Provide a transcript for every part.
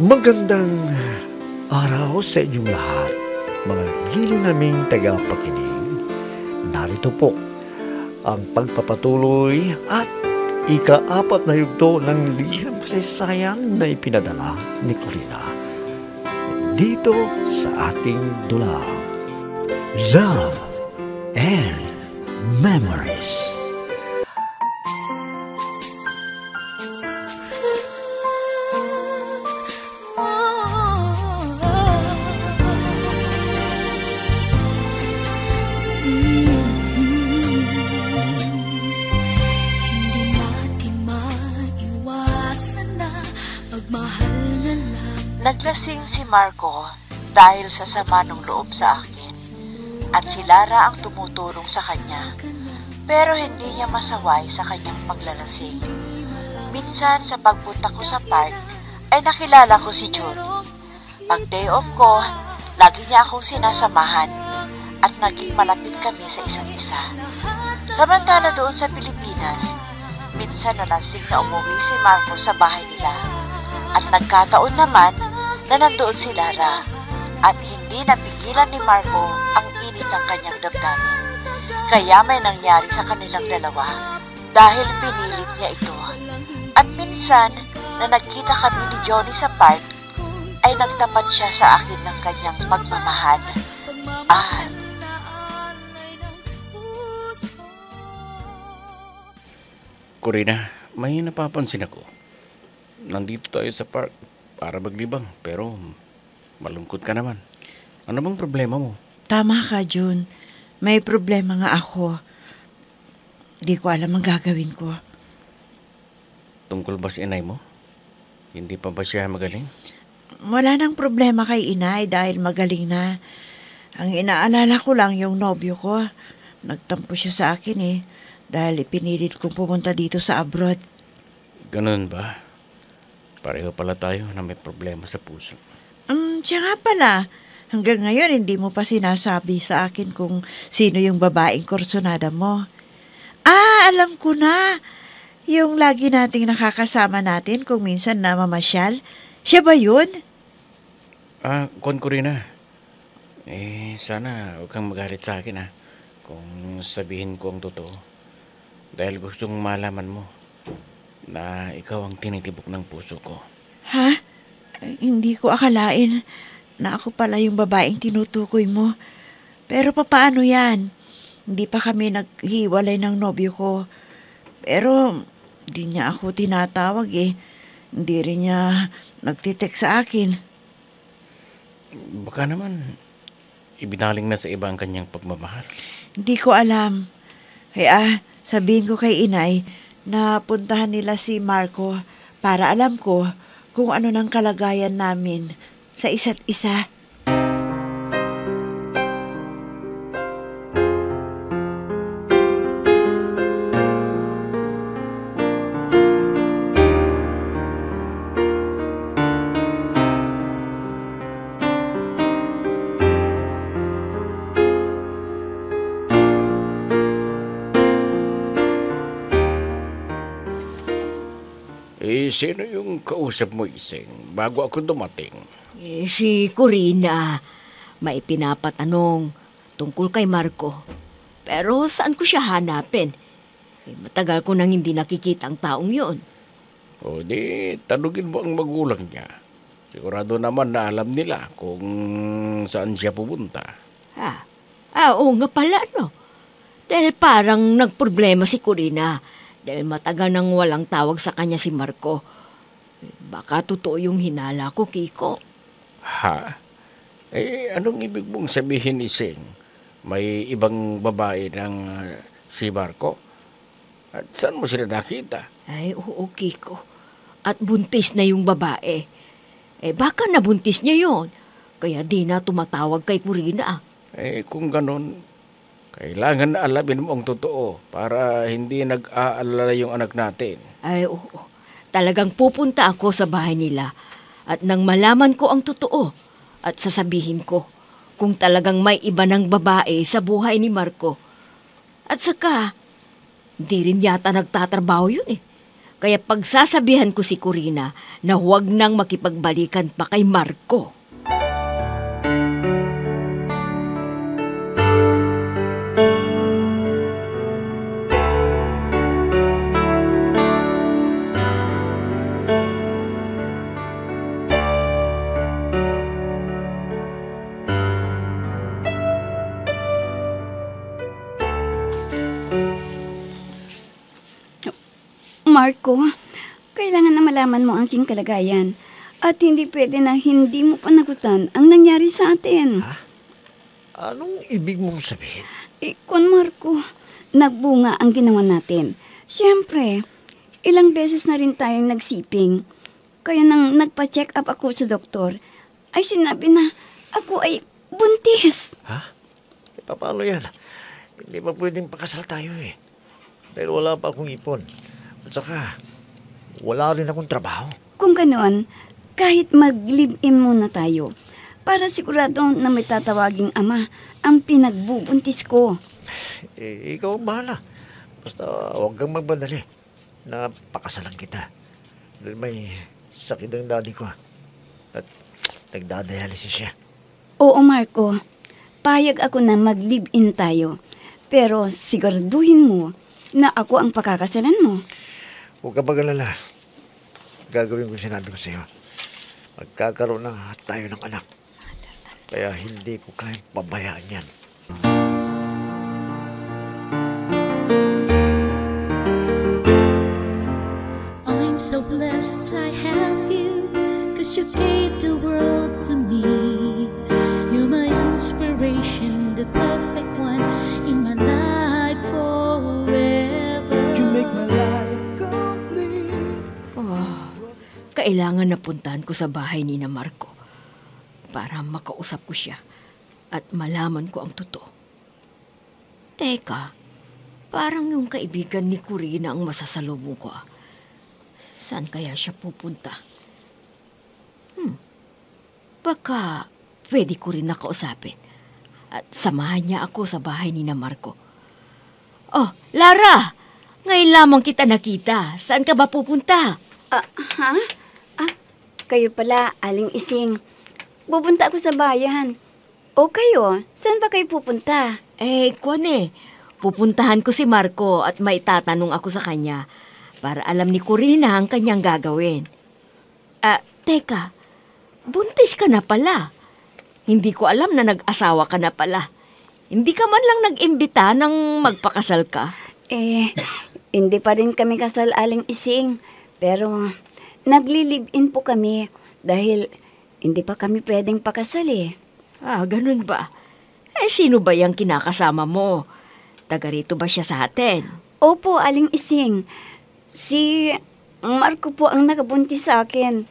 Magandang araw sa inyong lahat, mga giliw naming tagapakinig. Narito po ang pagpapatuloy at ika-4 na yugto ng liham kasaysayan na ipinadala ni Corina dito sa ating dulang Love and Memories. Naglasing si Marco dahil sa sama ng loob sa akin at si Lara ang tumutulong sa kanya, pero hindi niya masaway sa kanyang paglalasing. Minsan sa pagpunta ko sa park ay nakilala ko si June. Pag day off ko, lagi niya akong sinasamahan at naging malapit kami sa isa't isa. Samantala doon sa Pilipinas, minsan nalasing na umuwi si Marco sa bahay nila at nagkataon naman na nandoon si Lara at hindi napigilan ni Marco ang init ng kanyang damdamin. Kaya may nangyari sa kanilang dalawa dahil pinilit niya ito. At minsan na nagkita kami ni Johnny sa park ay nagtapat siya sa akin ng kanyang pagmamahal. At Corina, may napapansin ako. Nandito tayo sa park para maglibang, pero malungkot ka naman. Ano bang problema mo? tama ka, June. May problema nga ako. Di ko alam ang gagawin ko. Tungkol ba si inay mo? Hindi pa ba siya magaling? Wala nang problema kay inay dahil magaling na. Ang inaalala ko lang yung nobyo ko. Nagtampo siya sa akin dahil ipinilit kong pumunta dito sa abroad. Ganun ba? Pareho pala tayo na may problema sa puso. Siya nga pala. Hanggang ngayon, hindi mo pa sinasabi sa akin kung sino yung babaeng kursonada mo. Alam ko na. Yung lagi nating nakakasama natin kung minsan na mamasyal. Siya ba yun? Corina. Sana huwag kang magalit sa akin kung sabihin ko ang totoo. Dahil gustong malaman mo na ikaw ang tinitibok ng puso ko. Ha? Hindi ko akalain na ako pala yung babaeng tinutukoy mo. Pero papaano yan? Hindi pa kami naghiwalay ng nobyo ko. Pero di niya ako tinatawag Hindi rin niya nagtitext sa akin. Baka naman ibinaling na sa iba ang kanyang pagmamahal. Hindi ko alam. Kaya sabihin ko kay inay na puntahan nila si Marco para alam ko kung ano ng kalagayan namin sa isa't isa. Sino yung kausap mo, Iseng, bago ako dumating? Si Corina. May pinapatanong tungkol kay Marco. Pero saan ko siya hanapin? Matagal ko nang hindi nakikita ang taong yon. O di, tanugin mo ang magulang niya. Sigurado naman na alam nila kung saan siya pupunta. Oo nga pala, no? Dahil parang nagproblema si Corina. Dahil matagal nang walang tawag sa kanya si Marco. Baka totoo yung hinala ko, Kiko. Ha? Anong ibig mong sabihin, Iseng? May ibang babae ng si Marco? At saan mo sila nakita? Oo, Kiko. At buntis na yung babae. Baka nabuntis niya yon. Kaya di na tumatawag kay Corina. Kung ganon, kailangan na alamin mo ang totoo para hindi nag-aalala yung anak natin. Oo. Talagang pupunta ako sa bahay nila at nang malaman ko ang totoo at sasabihin ko kung talagang may iba ng babae sa buhay ni Marco. At saka, di rin yata nagtatrabaho yun Kaya pagsasabihan ko si Corina na huwag nang makipagbalikan pa kay Marco. Marco, kailangan na malaman mo ang aking kalagayan. At hindi pwede na hindi mo panagutan ang nangyari sa atin. Anong ibig mong sabihin? Kung Marco, nagbunga ang ginawa natin. Siyempre, ilang beses na rin tayong nagsiping. Kaya nang nagpa-check up ako sa doktor, ay sinabi na ako ay buntis. Paano yan? Hindi pa pwedeng pakasal tayo eh. Dahil wala pa akong ipon. At saka, wala rin akong trabaho. Kung ganoon, kahit mag-live-in muna tayo, para sigurado na may tatawaging ama ang pinagbubuntis ko. Ikaw ang bahala. Basta huwag kang magbadali. Napakasalan kita. Dahil may sakit ang daddy ko. At nagdadialysis siya. Oo, Marco. Payag ako na mag-live-in tayo. Pero siguraduhin mo na ako ang pakakasalan mo. Huwag ka mag-alala. Gagawin ko sinabi ko sa iyo. Magkakaroon na tayo ng anak. Kaya hindi ko kayang pabayaan yan. I'm so blessed I have you, 'cause you gave the world to me. You're my inspiration, the perfect one in my life forever. You make my life complete. Kailangan na puntahan ko sa bahay ni na Marco para makausap ko siya at malaman ko ang totoo. Teka, parang yung kaibigan ni Corina ang masasalubong ko. Saan kaya siya pupunta? Baka pwede ko rin nakausapin at samahan niya ako sa bahay ni na Marco. Oh, Lara! Ngayon lamang kita nakita. Saan ka ba pupunta? Kayo pala, Aling Ising. Pupunta ako sa bayan. O kayo, saan ba kayo pupunta? Pupuntahan ko si Marco at may tatanong ako sa kanya para alam ni Corina ang kanyang gagawin. Teka, buntis ka na pala. Hindi ko alam na nag-asawa ka na pala. Hindi ka man lang nag-imbita nang magpakasal ka. Hindi pa rin kami kasal, Aling Ising. Pero nagli-live-in po kami dahil hindi pa kami pwedeng pakasal eh. Ganun ba? Sino ba yung kinakasama mo? Taga rito ba siya sa atin? Opo, Aling Ising. Si Marco po ang nakabuntis sa akin.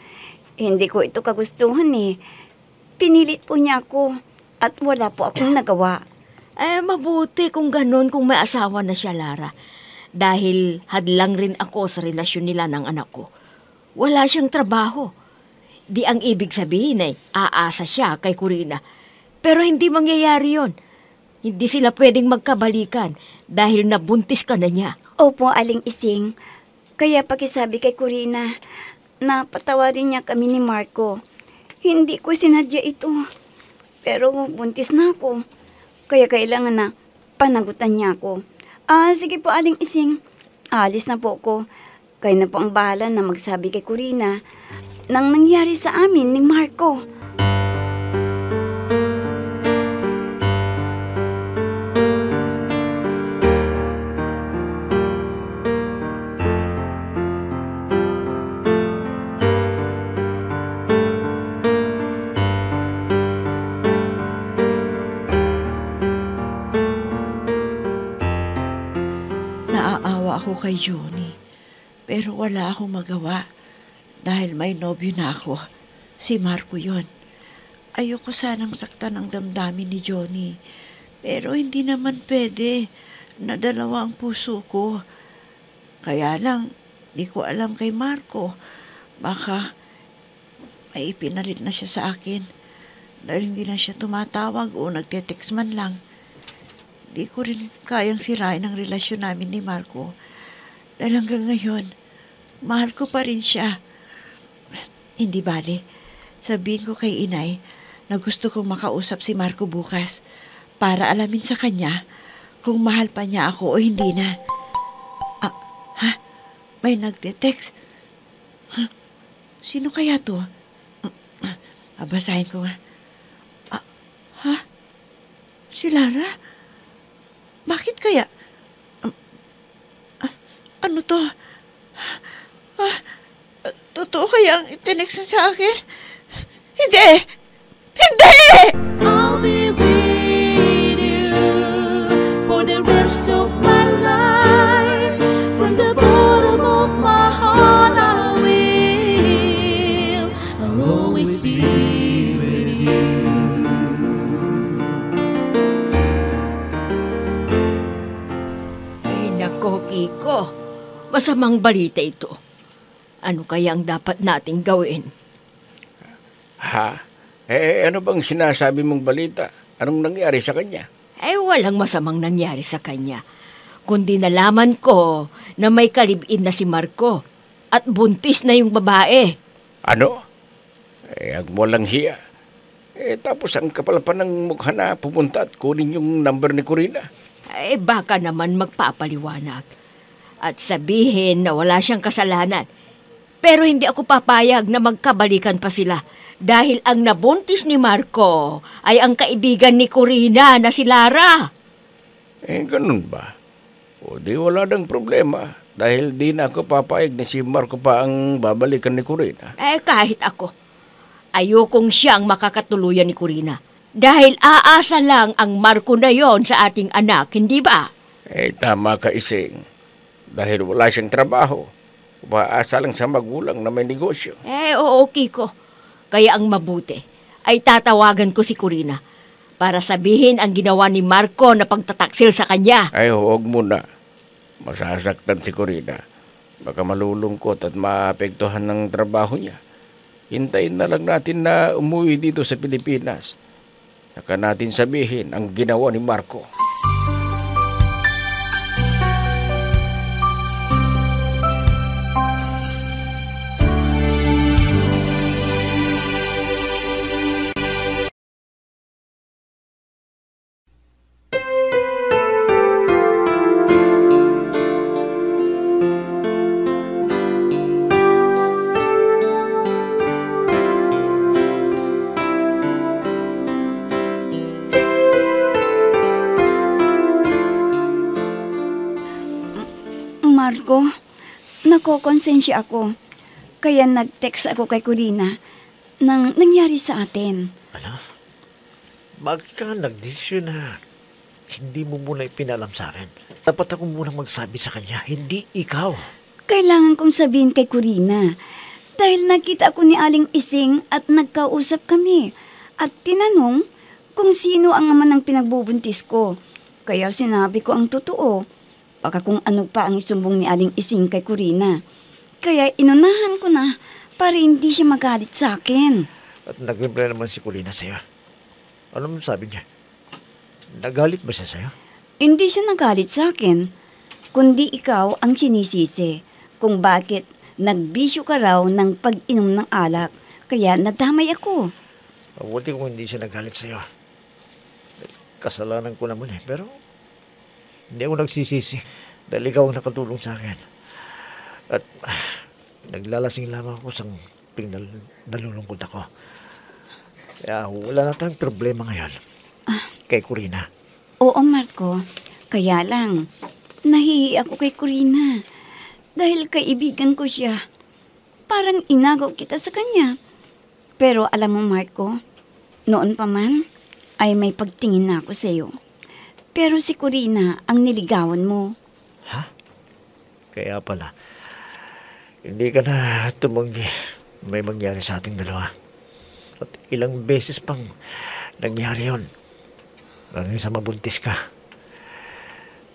Hindi ko ito kagustuhan eh. Pinilit po niya ako at wala po akong nagawa. Mabuti kung ganun kung may asawa na siya, Lara. Dahil hadlang rin ako sa relasyon nila ng anak ko. Wala siyang trabaho. Di ang ibig sabihin ay aasa siya kay Corina. Pero hindi mangyayari yon. Hindi sila pwedeng magkabalikan dahil nabuntis ka na niya. Opo, Aling Ising. Kaya pakisabi kay Corina na patawarin niya kami ni Marco. Hindi ko sinadya ito. Pero buntis na ako. Kaya kailangan na panagutan niya ako. Sige po, Aling Ising. Alis na po ako. Kayo na po ang bahala na magsabi kay Corina nang nangyari sa amin ni Marco. Naaawa ako kay Johnny, pero wala akong magawa dahil may nobyo na ako. Si Marco yon. Ayoko sanang saktan ang damdamin ni Johnny, pero hindi naman pwede na dalawa ang puso ko. Kaya lang, di ko alam kay Marco. Baka may ipinalit na siya sa akin dahil hindi na siya tumatawag o nagte-text man lang. Di ko rin kayang sirain ang relasyon namin ni Marco. Dahil hanggang ngayon, mahal ko pa rin siya. Hindi bale, sabihin ko kay inay na gusto kong makausap si Marco bukas para alamin sa kanya kung mahal pa niya ako o hindi na. May nagte-text. Sino kaya to? Basahin ko nga. Si Lara? Bakit kaya? Ano to? Totoo kaya ang itinext sa akin? Hindi! Hindi! I'll be with you for the rest of my life. From the bottom of my heart, I will. I'll always be with you. Ay nako, Kiko. Masamang balita ito. Ano kaya ang dapat nating gawin? Ha? Ano bang sinasabi mong balita? Anong nangyari sa kanya? Walang masamang nangyari sa kanya. Kundi nalaman ko na may kalibin na si Marco at buntis na yung babae. Ano? Ang walang hiya. Tapos ang kapal pa ng mukha na pupunta at kunin yung number ni Corina. Baka naman magpapaliwanag. At sabihin na wala siyang kasalanan. Pero hindi ako papayag na magkabalikan pa sila dahil ang nabuntis ni Marco ay ang kaibigan ni Corina na si Lara. Ganun ba? O di wala nang problema dahil di na ako papayag na si Marco pa ang babalikan ni Corina. Kahit ako. Ayokong siyang makakatuluyan ni Corina. Dahil aasa lang ang Marco na yon sa ating anak, hindi ba? Tama ka, Ising. Dahil wala siyang trabaho. Umaasa lang sa magulang na may negosyo. Oo, Kiko. Kaya ang mabuti ay tatawagan ko si Corina para sabihin ang ginawa ni Marco na pagtataksil sa kanya. Huwag mo na. Masasaktan si Corina. Baka malulungkot at maapektuhan ng trabaho niya. Hintayin na lang natin na umuwi dito sa Pilipinas. Saka natin sabihin ang ginawa ni Marco. Marco, nakokonsensya ako. Kaya nag-text ako kay Corina nang nangyari sa atin. Ano? Bakit ka nagdesisyon na hindi mo muna ipinalam sa akin? Dapat ako muna magsabi sa kanya, hindi ikaw. Kailangan kong sabihin kay Corina dahil nakita ko ni Aling Ising at nagkausap kami at tinanong kung sino ang ama ng pinagbubuntis ko. Kaya sinabi ko ang totoo. Baka kung ano pa ang isumbong ni Aling Ising kay Corina. Kaya inunahan ko na para hindi siya magalit sa akin. At nag-reply naman si Corina sa'yo. Ano mo sabi niya? Nagalit ba siya sa'yo? Hindi siya nagalit sa akin, kundi ikaw ang sinisisi kung bakit nagbisyo ka raw ng pag-inom ng alak. Kaya nadamay ako. Mabuti kung hindi siya nagalit sa'yo. Kasalanan ko naman pero hindi ako nagsisisi dahil ikaw ang nakatulong sa akin. At naglalasing lamang ako sa nalulungkot ako. Kaya wala na tayong problema ngayon kay Corina. Oo, Marco. Kaya lang, nahihi ako kay Corina dahil kaibigan ko siya. Parang inagaw kita sa kanya. Pero alam mo, Marco, noon pa man ay may pagtingin na ako sa iyo. Pero si Corina ang niligawan mo. Ha? Kaya pala, hindi ka na tumanggi. May mangyari sa ating dalawa. At ilang beses pang nangyari yon. Hanggang sa mabuntis ka.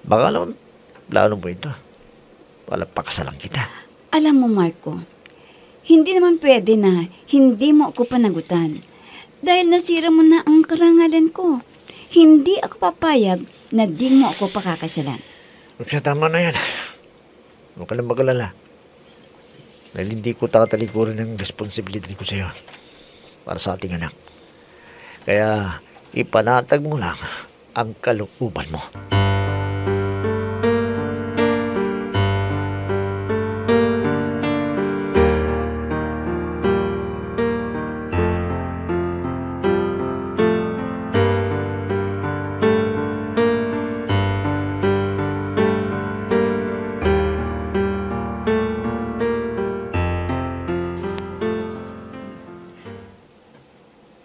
Baka naman, plano mo ito. Wala pakasalan kita. Alam mo, Marco, hindi naman pwede na hindi mo ako panagutan. Dahil nasira mo na ang karangalan ko. Hindi ako papayag na di mo ako pakakasalan. Tama na yan. Huwag ka lang mag-alala. dahil hindi ko tatalikuran ang responsibilidad ko sa iyo para sa ating anak. Kaya ipanatag mo lang ang kalooban mo.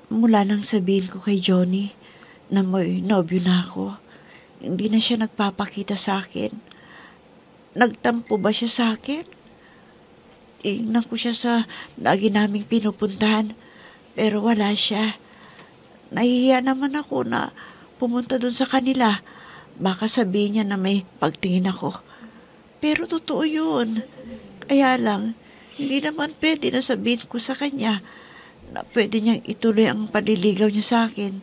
Mula nang sabihin ko kay Johnny na may nobyo na ako, hindi na siya nagpapakita sa akin. Nagtampo ba siya sa akin? Tingnan ko siya sa lagi naming pinupuntahan, pero wala siya. Nahihiya naman ako na pumunta dun sa kanila. Baka sabihin niya na may pagtingin ako. Pero totoo yun. Kaya lang, hindi naman pwede na sabihin ko sa kanya na pwede niyang ituloy ang panliligaw niya sa akin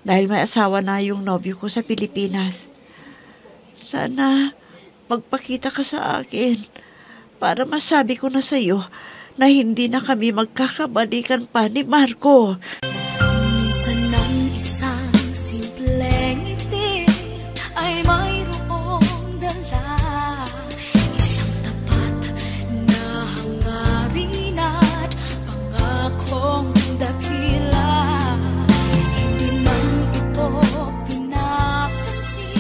dahil may asawa na yung nobyo ko sa Pilipinas. Sana magpakita ka sa akin para masabi ko na sa iyo na hindi na kami magkakabalikan pa ni Marco. Minsan ng isang simpleng ngiti ay mayroong dala, isang tapat na hangarin at pangakong dakila. Hindi man ito pinapansin,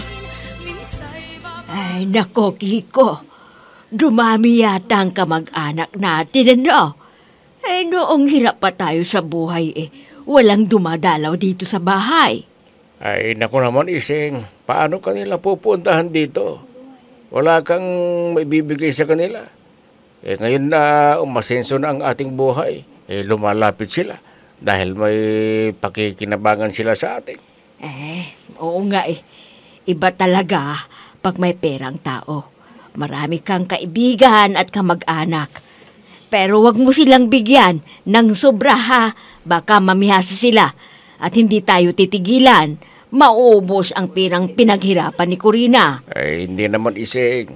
minsa'y Ay, nako, Kiko. Dumami yata ang kamag-anak natin, ano? Eh, noong hirap pa tayo sa buhay, walang dumadalaw dito sa bahay. Ay, naku naman, Ising. Paano kanila pupuntahan dito? Wala kang maibibigay sa kanila. Ngayon na umasenso na ang ating buhay, lumalapit sila dahil may pakikinabangan sila sa atin. Oo nga Iba talaga pag may perang tao. Marami kang kaibigan at kamag-anak. Pero wag mo silang bigyan ng sobra ha. Baka mamihasa sila at hindi tayo titigilan. Maubos ang pirang pinaghirapan ni Corina. Ay, hindi naman, Ising.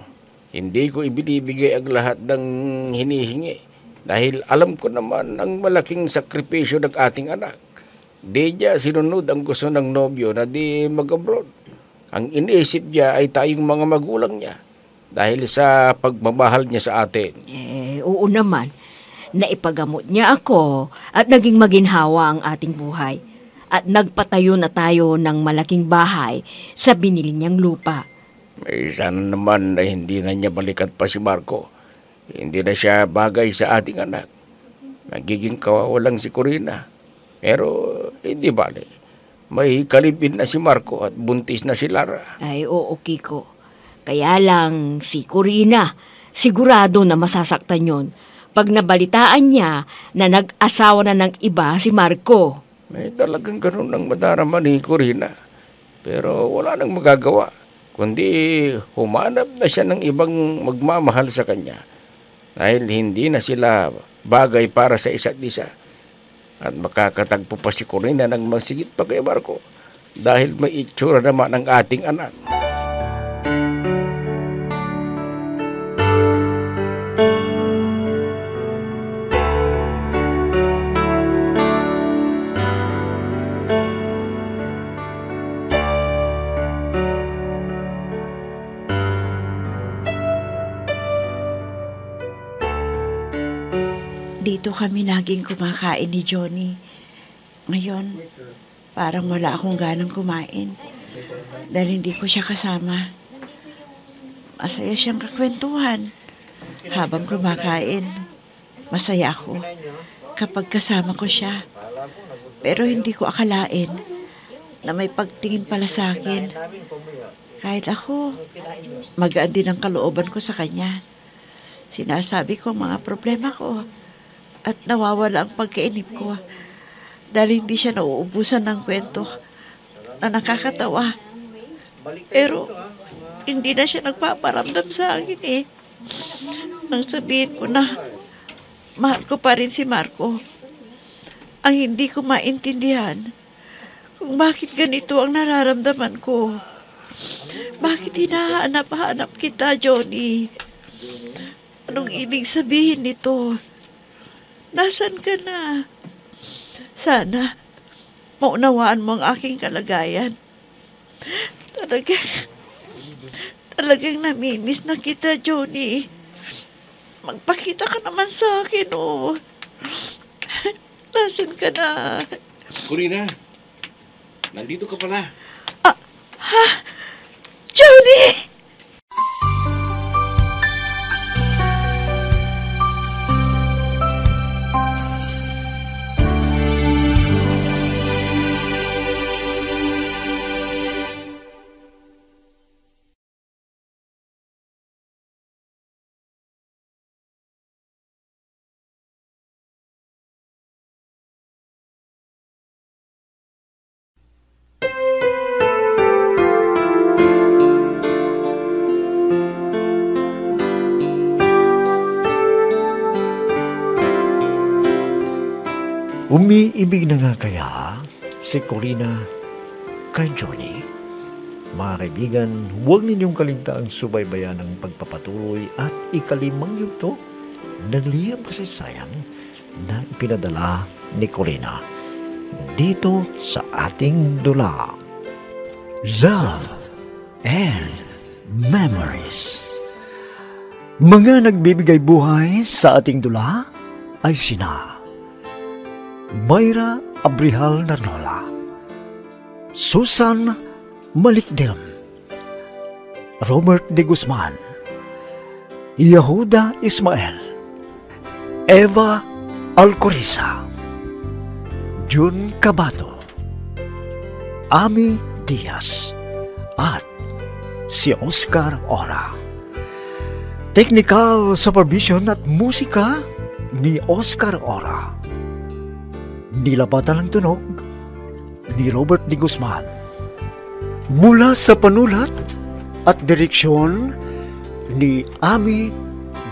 Hindi ko ibinibigay ang lahat ng hinihingi. Dahil alam ko naman ang malaking sakripisyo ng ating anak. Di niya sinunod ang gusto ng nobyo na di mag-abroad. Ang iniisip niya ay tayong mga magulang niya. Dahil sa pagmamahal niya sa atin. Oo naman. Naipagamot niya ako at naging maginhawa ang ating buhay. At nagpatayo na tayo ng malaking bahay sa binili niyang lupa. May sana naman na hindi na niya balikan pa si Marco. Hindi na siya bagay sa ating anak. Nagiging kawawalang si Corina. Pero hindi bale. May kalibin na si Marco at buntis na si Lara. Ay, oo, Kiko. Kaya lang si Corina, sigurado na masasaktan yon pag nabalitaan niya na nag-asawa na ng iba si Marco. May talagang ganun ang madarama ni Corina. Pero wala nang magagawa, kundi humanap na siya ng ibang magmamahal sa kanya. Dahil hindi na sila bagay para sa isa't isa. At makakatagpo pa si Corina ng masigit pa kay Marco dahil may itsura naman ang ating anak. Dito kami laging kumakain ni Johnny. Ngayon, parang wala akong ganang kumain dahil hindi ko siya kasama. Masaya siyang kakwentuhan habang kumakain. Masaya ako kapag kasama ko siya. Pero hindi ko akalain na may pagtingin pala sa akin. Kahit ako, magaan din ang kalooban ko sa kanya. Sinasabi ko ang mga problema ko at nawawala ang pagkainip ko dahil hindi siya nauubusan ng kwento na nakakatawa. Pero hindi na siya nagpaparamdam sa akin Nang sabihin ko na mahal ko pa rin si Marco, ang hindi ko maintindihan kung bakit ganito ang nararamdaman ko. Bakit hinahanap-hanap kita, Johnny? Anong ibig sabihin nito? Nasaan ka na? Sana, maunawaan mo ang aking kalagayan. Talagang namimiss na kita, Johnny. Magpakita ka naman sa akin, oh. Nasaan ka na? Corina, nandito ka pala. Johnny! Umiibig na nga kaya si Corina kay Johnny? Mga kaibigan, huwag ninyong kaligtaang subaybayan ang pagpapatuloy at ikalimang yugto ng liham kasaysayan na ipinadala ni Corina dito sa ating dula. Love and Memories. Mga nagbibigay buhay sa ating dula ay sina Mayra Abrihal Narnola, Susan Malikdem, Robert de Guzman, Yehuda Ismael, Eva Alcoriza, Jun Cabato, Ami Diaz, at si Oscar Ora. Technical supervision at musika ni Oscar Ora. Nilapatan ng tunog ni Robert de Guzman. Mula sa panulat at direksyon ni Ami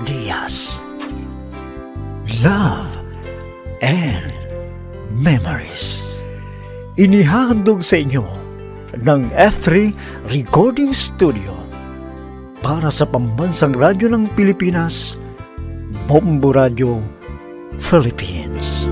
Diaz. Love and Memories. Inihahandog sa inyo ng F3 Recording Studio para sa Pambansang Radyo ng Pilipinas, Bombo Radio, Philippines.